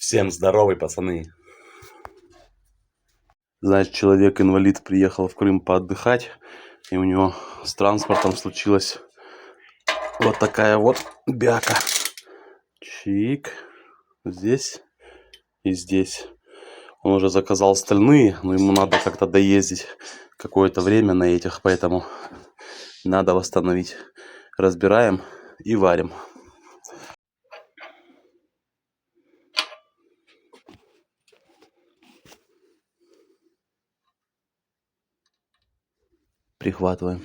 Всем здоровый, пацаны. Значит, человек-инвалид приехал в Крым поотдыхать, и у него с транспортом случилась вот такая вот бяка. Чик. Здесь и здесь. Он уже заказал стальные, но ему надо как-то доездить какое-то время на этих, поэтому надо восстановить. Разбираем и варим. Прихватываем.